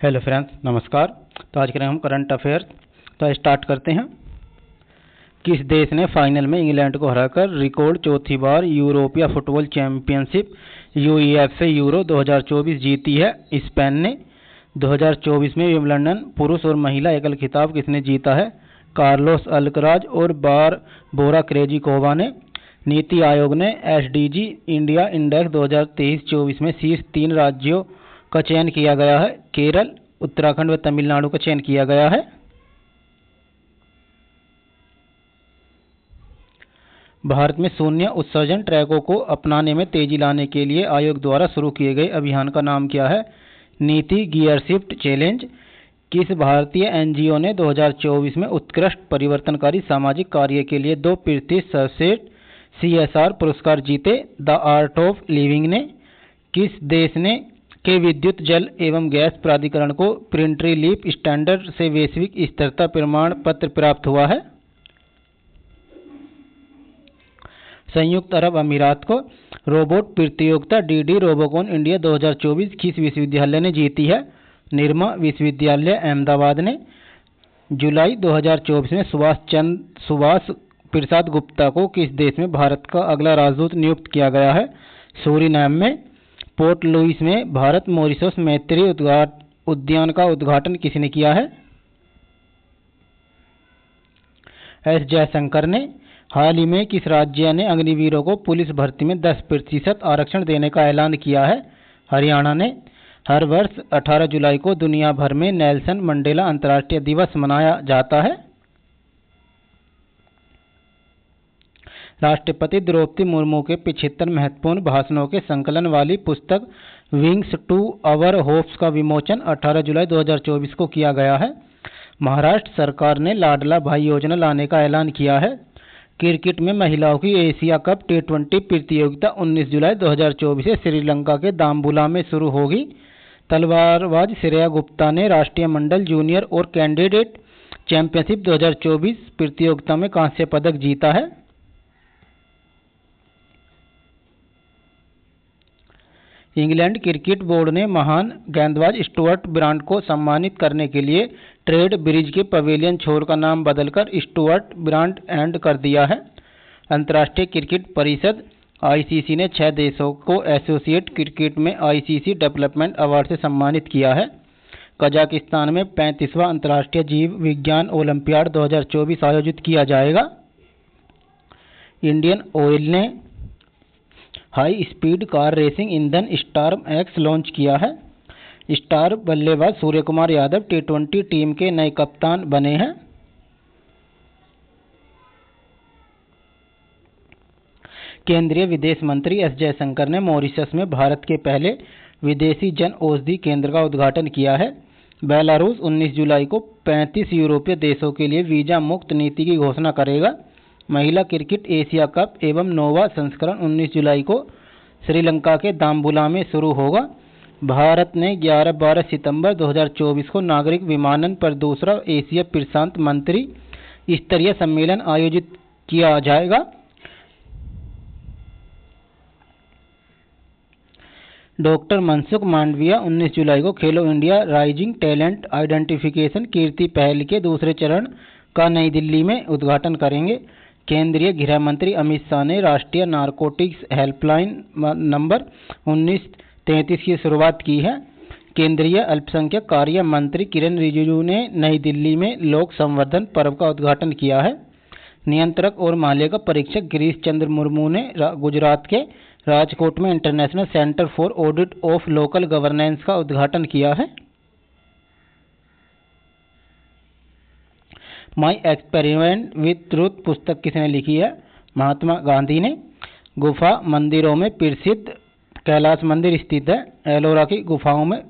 Hello friends, नमस्कार। तो आज करेंगे हम करंट अफेयर्स। तो स्टार्ट करते हैं। किस देश ने फाइनल में इंग्लैंड को हराकर रिकॉर्ड चौथी बार यूरोपीय फुटबॉल चैंपियनशिप यूईएफए यूरो 2024 जीती है? स्पेन ने। 2024 में विंबलडन पुरुष और महिला एकल खिताब किसने जीता है? कार्लोस अल्कराज और बारबोरा क्रेजिकोवा ने। नीति आयोग ने एसडीजी इंडिया इंडेक्स 2023-24 में शीर्ष 3 राज्यों का चयन किया गया है। केरल, उत्तराखंड व तमिलनाडु का चयन किया गया है। भारत में शून्य उत्सर्जन ट्रकों को अपनाने में तेजी लाने के लिए आयोग द्वारा शुरू किए गए अभियान का नाम क्या है? नीति गियर शिफ्ट चैलेंज। किस भारतीय एनजीओ ने 2024 में उत्कृष्ट परिवर्तनकारी सामाजिक कार्य के लिए 2 प्रतिष्ठित सर्वश्रेष्ठ CSR पुरस्कार जीते? द आर्ट ऑफ लिविंग ने। किस देश ने के विद्युत जल एवं गैस प्राधिकरण को प्रिंटरी लीप स्टैंडर्ड से वैश्विक स्थिरता प्रमाण पत्र प्राप्त हुआ है? संयुक्त अरब अमीरात को। रोबोट प्रतियोगिता डीडी रोबोकॉन इंडिया 2024 किस विश्वविद्यालय ने जीती है? निर्मा विश्वविद्यालय अहमदाबाद ने। जुलाई 2024 में सुभाष प्रसाद गुप्ता को किस देश में भारत का अगला राजदूत नियुक्त किया गया है? सूरीनाम में। पोर्ट लुइस में भारत मॉरिशस मैत्री उद्यान का उद्घाटन किसने किया है? एस जयशंकर ने। हाल ही में किस राज्य ने अग्निवीरों को पुलिस भर्ती में 10% आरक्षण देने का ऐलान किया है? हरियाणा ने। हर वर्ष 18 जुलाई को दुनिया भर में नेल्सन मंडेला अंतर्राष्ट्रीय दिवस मनाया जाता है। राष्ट्रपति द्रौपदी मुर्मू के 75 महत्वपूर्ण भाषणों के संकलन वाली पुस्तक विंग्स टू आवर होप्स का विमोचन 18 जुलाई 2024 को किया गया है। महाराष्ट्र सरकार ने लाडला भाई योजना लाने का ऐलान किया है। क्रिकेट में महिलाओं की एशिया कप T20 प्रतियोगिता 19 जुलाई 2024 से श्रीलंका के दाम्बुला में शुरू होगी। तलवारबाज श्रेया गुप्ता ने राष्ट्रीय मंडल जूनियर और कैंडिडेट चैंपियनशिप 2024 प्रतियोगिता में कांस्य पदक जीता है। इंग्लैंड क्रिकेट बोर्ड ने महान गेंदबाज स्टुअर्ट ब्रांड को सम्मानित करने के लिए ट्रेड ब्रिज के पवेलियन छोर का नाम बदलकर स्टुअर्ट ब्रांड एंड कर दिया है। अंतर्राष्ट्रीय क्रिकेट परिषद ICC ने 6 देशों को एसोसिएट क्रिकेट में ICC डेवलपमेंट अवार्ड से सम्मानित किया है। कजाकिस्तान में 35वां अंतर्राष्ट्रीय जीव विज्ञान ओलंपियाड 2024 आयोजित किया जाएगा। इंडियन ऑयल ने हाई स्पीड कार रेसिंग ईंधन स्टार्म X लॉन्च किया है। स्टार बल्लेबाज सूर्य कुमार यादव T20 टीम के नए कप्तान बने हैं। केंद्रीय विदेश मंत्री एस जयशंकर ने मॉरिशस में भारत के पहले विदेशी जन औषधि केंद्र का उद्घाटन किया है। बेलारूस 19 जुलाई को 35 यूरोपीय देशों के लिए वीजा मुक्त नीति की घोषणा करेगा। महिला क्रिकेट एशिया कप एवं नोवा संस्करण 19 जुलाई को श्रीलंका के दाम्बुला में शुरू होगा। भारत ने 11-12 सितंबर 2024 को नागरिक विमानन पर दूसरा एशिया प्रशांत मंत्री स्तरीय सम्मेलन आयोजित किया जाएगा। डॉक्टर मनसुख मांडविया 19 जुलाई को खेलो इंडिया राइजिंग टैलेंट आइडेंटिफिकेशन कीर्ति पहल के दूसरे चरण का नई दिल्ली में उद्घाटन करेंगे। केंद्रीय गृह मंत्री अमित शाह ने राष्ट्रीय नारकोटिक्स हेल्पलाइन नंबर 1933 की शुरुआत की है। केंद्रीय अल्पसंख्यक कार्य मंत्री किरण रिजिजू ने नई दिल्ली में लोक संवर्धन पर्व का उद्घाटन किया है। नियंत्रक और माल्यका परीक्षक गिरीश चंद्र मुर्मू ने गुजरात के राजकोट में international centre for audit of local governance का उद्घाटन किया है। माई एक्सपेरिमेंट विद ट्रूथ पुस्तक किसने लिखी है? महात्मा गांधी ने। गुफा मंदिरों में प्रसिद्ध कैलाश मंदिर स्थित है। एलोरा की गुफाओं में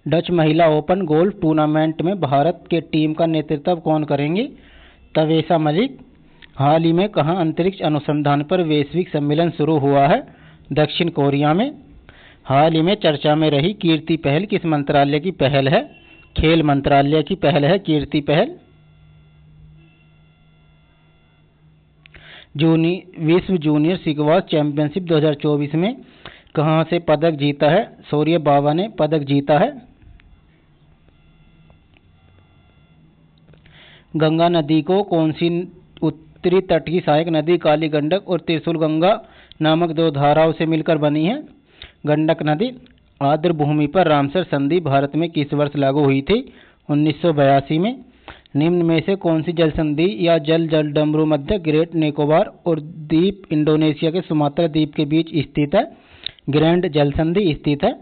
डच महिला ओपन गोल्फ टूर्नामेंट में भारत के टीम का नेतृत्व कौन करेंगे? तवेशा मलिक। हाल ही में कहां अंतरिक्ष अनुसंधान पर वैश्विक सम्मेलन शुरू हुआ है? दक्षिण कोरिया में। हाल ही में चर्चा में रही कीर्ति पहल किस मंत्रालय की पहल है? खेल मंत्रालय की पहल है कीर्ति पहल। विश्व जूनियर सिकवाश चैंपियनशिप 2024 में कहां से पदक जीता है? शौर्य बाबा ने पदक जीता है। गंगा नदी को कौन सी उत्तरी तट की सहायक नदी काली गंडक और त्रिशूल गंगा नामक दो धाराओं से मिलकर बनी है? गंडक नदी। आर्द्र भूमि पर रामसर संधि भारत में किस वर्ष लागू हुई थी? 1982 में। निम्न में से कौन सी जल संधि या जल डमरू मध्य ग्रेट निकोबार और द्वीप इंडोनेशिया के सुमात्रा द्वीप के बीच स्थित है? ग्रैंड जल संधि स्थित है।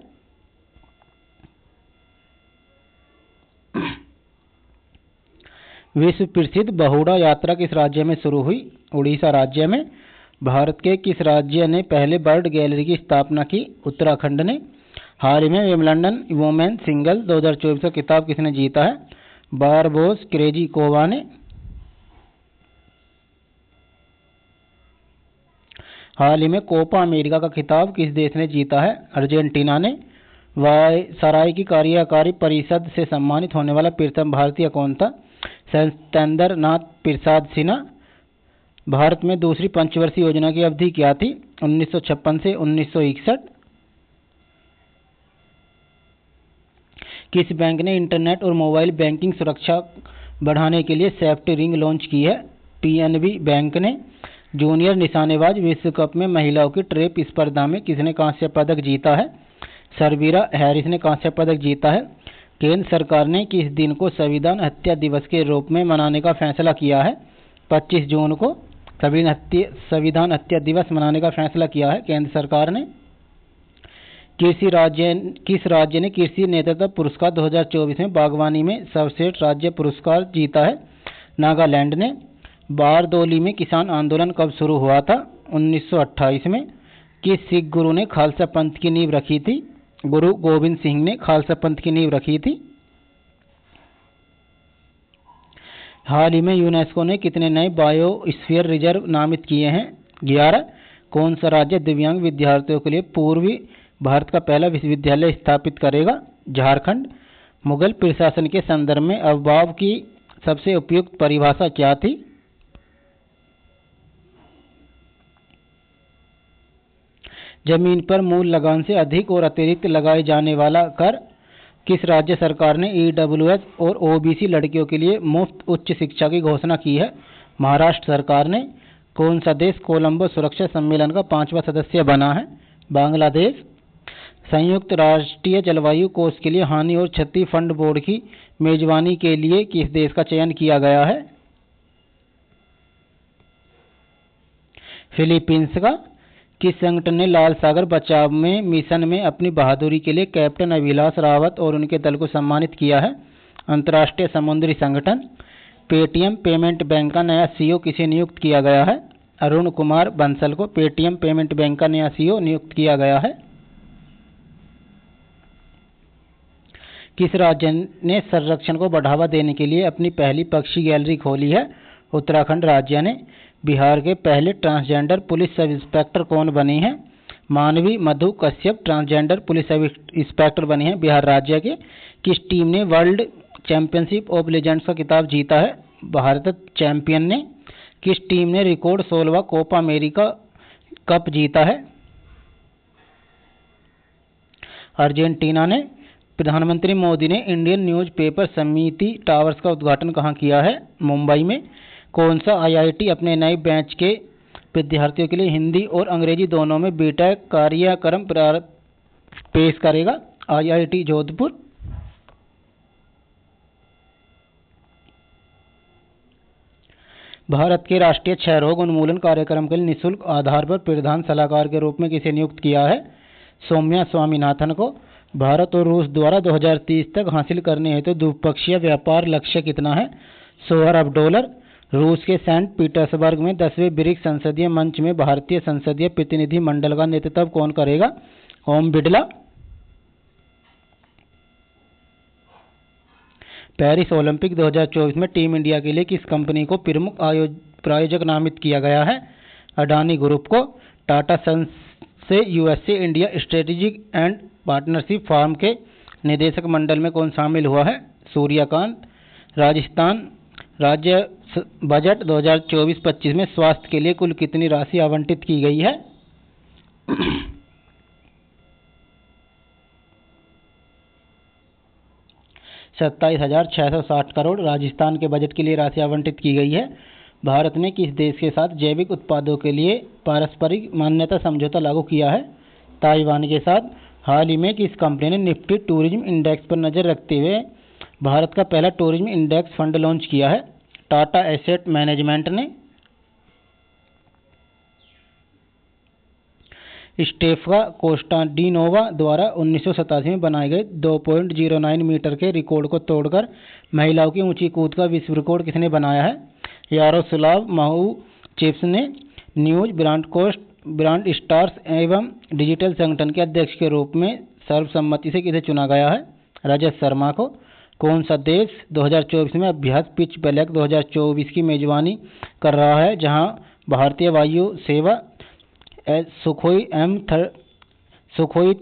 विश्व प्रसिद्ध बहुड़ा यात्रा किस राज्य में शुरू हुई? उड़ीसा राज्य में। भारत के किस राज्य ने पहले बर्ड गैलरी की स्थापना की? उत्तराखंड ने। हाल ही में विंबलडन वुमेन सिंगल 2024 का खिताब किसने जीता है? बारबोस क्रेजिकोवा ने। हाल ही में कोपा अमेरिका का खिताब किस देश ने जीता है? अर्जेंटीना ने। वायसराय की कार्यकारी परिषद से सम्मानित होने वाला प्रथम भारतीय कौन था? सत्येंद्र नाथ प्रसाद सिन्हा। भारत में दूसरी पंचवर्षीय योजना की अवधि क्या थी? 1956 से 1961। किस बैंक ने इंटरनेट और मोबाइल बैंकिंग सुरक्षा बढ़ाने के लिए सेफ्टी रिंग लॉन्च की है? पीएनबी बैंक ने। जूनियर निशानेबाज विश्व कप में महिलाओं की ट्रैप स्पर्धा में किसने कांस्य पदक जीता है? सरबीरा हैरिस ने कांस्य पदक जीता है। केंद्र सरकार ने किस दिन को संविधान हत्या दिवस के रूप में मनाने का फैसला किया है? 25 जून को संविधान हत्या दिवस मनाने का फैसला किया है केंद्र सरकार ने। किस राज्य ने कृषि नेतृत्व पुरस्कार 2024 में बागवानी में सर्वश्रेष्ठ राज्य पुरस्कार जीता है? नागालैंड ने। बारदोली में किसान आंदोलन कब शुरू हुआ था? 1928 में। किस सिख गुरु ने खालसा पंथ की नींव रखी थी? गुरु गोविंद सिंह ने खालसा पंथ की नींव रखी थी। हाल ही में यूनेस्को ने कितने नए बायोस्फीयर रिजर्व नामित किए हैं? 11। कौन सा राज्य दिव्यांग विद्यार्थियों के लिए पूर्वी भारत का पहला विश्वविद्यालय स्थापित करेगा? झारखंड। मुगल प्रशासन के संदर्भ में अववाब की सबसे उपयुक्त परिभाषा क्या थी? जमीन पर मूल लगान से अधिक और अतिरिक्त लगाए जाने वाला कर। किस राज्य सरकार ने ईडब्ल्यूएस और ओबीसी लड़कियों के लिए मुफ्त उच्च शिक्षा की घोषणा की है? महाराष्ट्र सरकार ने। कौन सा देश कोलंबो सुरक्षा सम्मेलन का 5वां सदस्य बना है? बांग्लादेश। संयुक्त राष्ट्रीय जलवायु कोष के लिए हानि और क्षति फंड बोर्ड की मेजबानी के लिए किस देश का चयन किया गया है? फिलीपींस का। किस संगठन ने लाल सागर बचाव में मिशन में अपनी बहादुरी के लिए कैप्टन अभिलाष रावत और उनके दल को सम्मानित किया है? अंतर्राष्ट्रीय समुद्री संगठन। पेटीएम पेमेंट बैंक का नया सीईओ किसे नियुक्त किया गया है? अरुण कुमार बंसल को पेटीएम पेमेंट बैंक का नया सीईओ नियुक्त किया गया है। किस राज्य ने संरक्षण को बढ़ावा देने के लिए अपनी पहली पक्षी गैलरी खोली है? उत्तराखंड राज्य ने। बिहार के पहले ट्रांसजेंडर पुलिस सब इंस्पेक्टर कौन बनी हैं? Manvi Madhu Kashyap transgender police sub inspector बनी हैं बिहार राज्य के। किस टीम ने वर्ल्ड चैंपियनशिप ऑफ लेजेंड्स का खिताब जीता है? भारत चैंपियन ने। किस टीम ने रिकॉर्ड 16वां कोपा अमेरिका कप जीता है? अर्जेंटीना ने। प्रधानमंत्री मोदी ने इंडियन न्यूज पेपर समिति टावर्स का उद्घाटन कहाँ किया है? मुंबई में। कौन सा आईआईटी अपने नए बैच के विद्यार्थियों के लिए हिंदी और अंग्रेजी दोनों में बीटेक कार्यक्रम पेश करेगा? आईआईटी जोधपुर। भारत के राष्ट्रीय क्षय रोग उन्मूलन कार्यक्रम के लिए निःशुल्क आधार पर प्रधान सलाहकार के रूप में किसे नियुक्त किया है? सौम्या स्वामीनाथन को। भारत और रूस द्वारा 2030 तक हासिल करने हेतु द्विपक्षीय व्यापार लक्ष्य कितना है? $100 अरब। रूस के सेंट पीटर्सबर्ग में 10वें ब्रिक्स संसदीय मंच में भारतीय संसदीय प्रतिनिधि मंडल का नेतृत्व कौन करेगा? ओम बिड़ला। पेरिस ओलंपिक 2024 में टीम इंडिया के लिए किस कंपनी को प्रमुख प्रायोजक नामित किया गया है? अडानी ग्रुप को। टाटा सन्स से USA India strategic and partnership firm के निदेशक मंडल में कौन शामिल हुआ है? सूर्यकांत। राजस्थान राज्य बजट 2024-25 में स्वास्थ्य के लिए कुल कितनी राशि आवंटित की गई है? 27,660 करोड़ राजस्थान के बजट के लिए राशि आवंटित की गई है। भारत ने किस देश के साथ जैविक उत्पादों के लिए पारस्परिक मान्यता समझौता लागू किया है? ताइवान के साथ। हाल ही में किस कंपनी ने निफ्टी टूरिज्म इंडेक्स पर नजर रखते हुए भारत का पहला टूरिज्म इंडेक्स फंड लॉन्च किया है? टाटा एसेट मैनेजमेंट ने। स्टेफा कोस्टाडिनोवा द्वारा 1987 में बनाए गए 2.09 मीटर के रिकॉर्ड को तोड़कर महिलाओं की ऊंची कूद का विश्व रिकॉर्ड किसने बनाया है? यारोस्लाव माउचेव्स ने। न्यूज ब्रांड स्टार्स एवं डिजिटल संगठन के अध्यक्ष के रूप में सर्वसम्मति से किसे चुना गया है? रजत शर्मा को। कौन सा देश 2024 में अभ्यास पिच ब्लैक 2024 की मेजबानी कर रहा है, जहां भारतीय वायु सेवा सुखोई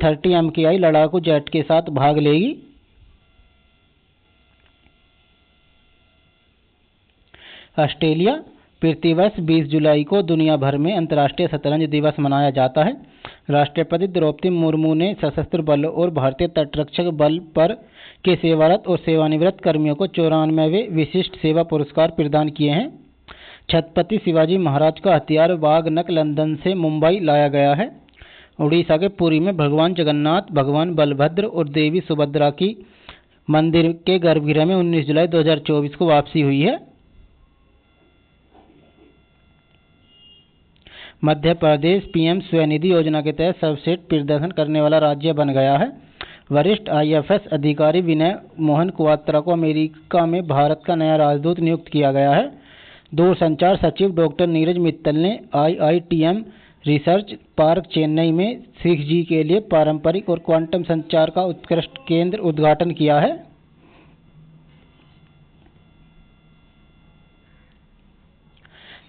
30 MKI लड़ाकू जेट के साथ भाग लेगी? ऑस्ट्रेलिया। प्रतिवर्ष 20 जुलाई को दुनिया भर में अंतर्राष्ट्रीय शतरंज दिवस मनाया जाता है। राष्ट्रपति द्रौपदी मुर्मू ने सशस्त्र बलों और भारतीय तटरक्षक बल पर के सेवारत और सेवानिवृत्त कर्मियों को 94वें विशिष्ट सेवा पुरस्कार प्रदान किए हैं। छत्रपति शिवाजी महाराज का हथियार वाघ नख लंदन से मुंबई लाया गया है। उड़ीसा के पुरी में भगवान जगन्नाथ, भगवान बलभद्र और देवी सुभद्रा की मंदिर के गर्भगृह में 19 जुलाई 2024 को वापसी हुई है। मध्य प्रदेश पीएम स्वनिधि योजना के तहत सर्वश्रेष्ठ प्रदर्शन करने वाला राज्य बन गया है। वरिष्ठ IFS अधिकारी विनय मोहन क्वात्रा को अमेरिका में भारत का नया राजदूत नियुक्त किया गया है। दूरसंचार सचिव डॉक्टर नीरज मित्तल ने IITM रिसर्च पार्क चेन्नई में 6G के लिए पारंपरिक और क्वांटम संचार का उत्कृष्ट केंद्र उद्घाटन किया है।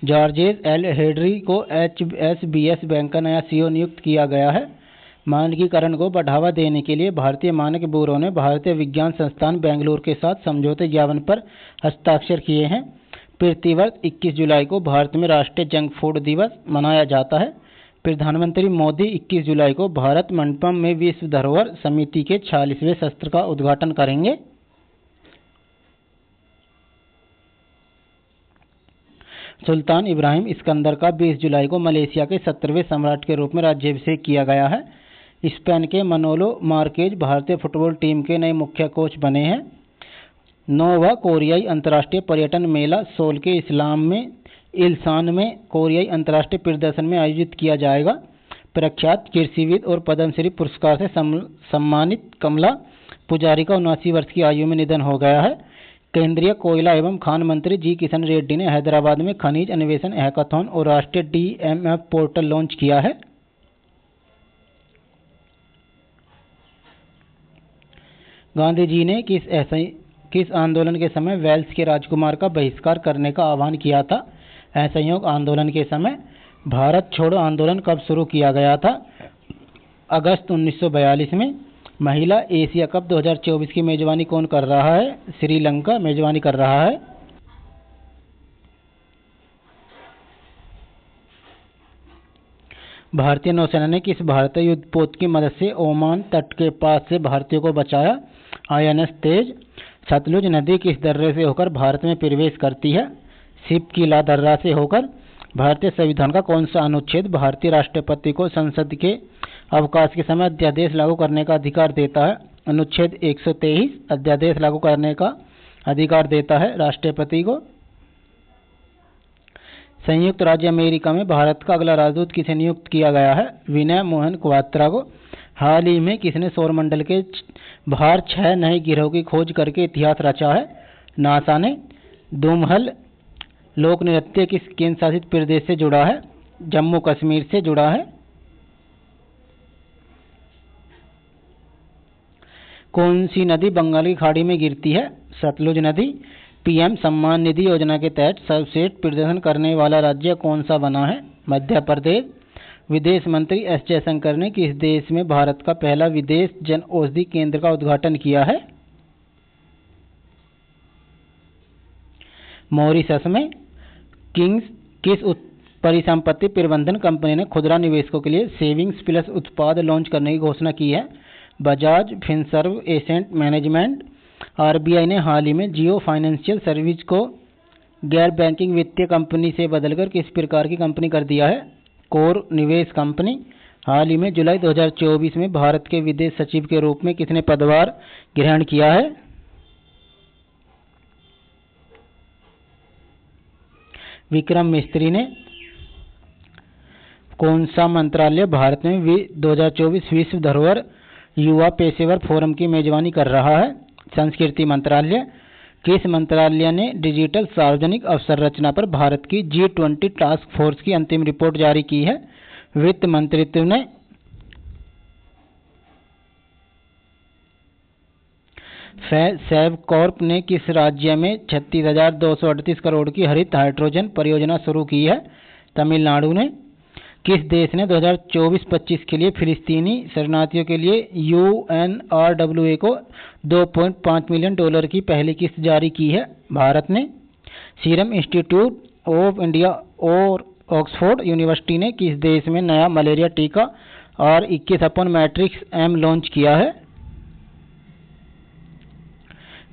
जॉर्जेस एल हेडरी को HSBC बैंक का नया CEO नियुक्त किया गया है। मानकीकरण को बढ़ावा देने के लिए भारतीय मानक ब्यूरो ने भारतीय विज्ञान संस्थान बेंगलुरु के साथ समझौते ज्ञापन पर हस्ताक्षर किए हैं। प्रतिवर्ष 21 जुलाई को भारत में राष्ट्रीय जंक फूड दिवस मनाया जाता है। प्रधानमंत्री मोदी 21 जुलाई को भारत मंडपम में विश्व धरोहर समिति के 46वें सत्र का उद्घाटन करेंगे। सुल्तान इब्राहिम इस्कंदर का 20 जुलाई को मलेशिया के 17वें सम्राट के रूप में राज्याभिषेक किया गया है। स्पेन के मनोलो मार्केज भारतीय फुटबॉल टीम के नए मुख्य कोच बने हैं। 9वां कोरियाई अंतर्राष्ट्रीय पर्यटन मेला सोल के इस्लाम में इल्सान में कोरियाई अंतर्राष्ट्रीय प्रदर्शन में आयोजित किया जाएगा। प्रख्यात कृषिविद और पद्मश्री पुरस्कार से सम्मानित कमला पुजारी का 79 वर्ष की आयु में निधन हो गया है। केंद्रीय कोयला एवं खान मंत्री जी किशन रेड्डी ने हैदराबाद में खनिज अन्वेषण हैकाथॉन और राष्ट्रीय DMF पोर्टल लॉन्च किया है। गांधी जी ने किस आंदोलन के समय वेल्स के राजकुमार का बहिष्कार करने का आह्वान किया था? असहयोग आंदोलन के समय। भारत छोड़ो आंदोलन कब शुरू किया गया था? अगस्त 1942 में। महिला एशिया कप 2024 की मेजबानी कौन कर रहा है? श्रीलंका मेजबानी कर रहा है। भारतीय नौसेना ने किस भारतीय युद्धपोत की मदद से ओमान तट के पास से भारतीयों को बचाया? INS तेज। सतलुज नदी किस दर्रे से होकर भारत में प्रवेश करती है? शिपकीला दर्रा से होकर। भारतीय संविधान का कौन सा अनुच्छेद भारतीय राष्ट्रपति को संसद के अवकाश के समय अध्यादेश लागू करने का अधिकार देता है? अनुच्छेद 123 अध्यादेश लागू करने का अधिकार देता है राष्ट्रपति को। संयुक्त राज्य अमेरिका में भारत का अगला राजदूत किसे नियुक्त किया गया है? विनय मोहन क्वात्रा को। हाल ही में किसने सौरमंडल के बाहर 6 नए ग्रहों की खोज करके इतिहास रचा है? नासा ने। दुमहल लोक नृत्य किस केंद्र शासित प्रदेश से जुड़ा है? जम्मू कश्मीर से जुड़ा है। कौन सी नदी बंगाल की खाड़ी में गिरती है? सतलुज नदी। PM सम्मान निधि योजना के तहत सर्वश्रेष्ठ प्रदर्शन करने वाला राज्य कौन सा बना है? मध्य प्रदेश। विदेश मंत्री S जयशंकर ने किस देश में भारत का पहला विदेश जन औषधि केंद्र का उद्घाटन किया है? मॉरिशस में किस परिसंपत्ति प्रबंधन कंपनी ने खुदरा निवेशकों के लिए सेविंग्स प्लस उत्पाद लॉन्च करने की घोषणा की है? Bajaj Finserv asset management. RBI ने हाल ही में जियो फाइनेंशियल सर्विस को गैर बैंकिंग वित्तीय कंपनी से बदलकर किस प्रकार की कंपनी कर दिया है? कोर निवेश कंपनी। हाल ही में जुलाई 2024 में भारत के विदेश सचिव के रूप में किसने पदभार ग्रहण किया है? विक्रम मिस्त्री ने। कौन सा मंत्रालय भारत में 2024 विश्व धरोहर युवा पेशेवर फोरम की मेजबानी कर रहा है? संस्कृति मंत्रालय। किस मंत्रालय ने डिजिटल सार्वजनिक अवसंरचना पर भारत की G20 टास्क फोर्स की अंतिम रिपोर्ट जारी की है? वित्त मंत्रित्व ने। सेवकॉर्प ने किस राज्य में 36,238 करोड़ की हरित हाइड्रोजन परियोजना शुरू की है? तमिलनाडु ने। किस देश ने 2024-25 के लिए फिलिस्तीनी शरणार्थियों के लिए UNRWA को $2.5 मिलियन की पहली किस्त जारी की है? भारत ने। सीरम इंस्टीट्यूट ऑफ इंडिया और ऑक्सफोर्ड यूनिवर्सिटी ने किस देश में नया मलेरिया टीका R21/मैट्रिक्स-M लॉन्च किया है?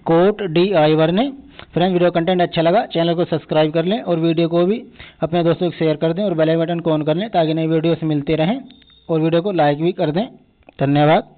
कोट डी आइवर ने। फ्रेंड्स, वीडियो कंटेंट अच्छा लगा चैनल को सब्सक्राइब कर लें और वीडियो को भी अपने दोस्तों को शेयर कर दें और बेल आइकन को ऑन कर लें ताकि नई वीडियो से मिलते रहें और वीडियो को लाइक भी कर दें। धन्यवाद।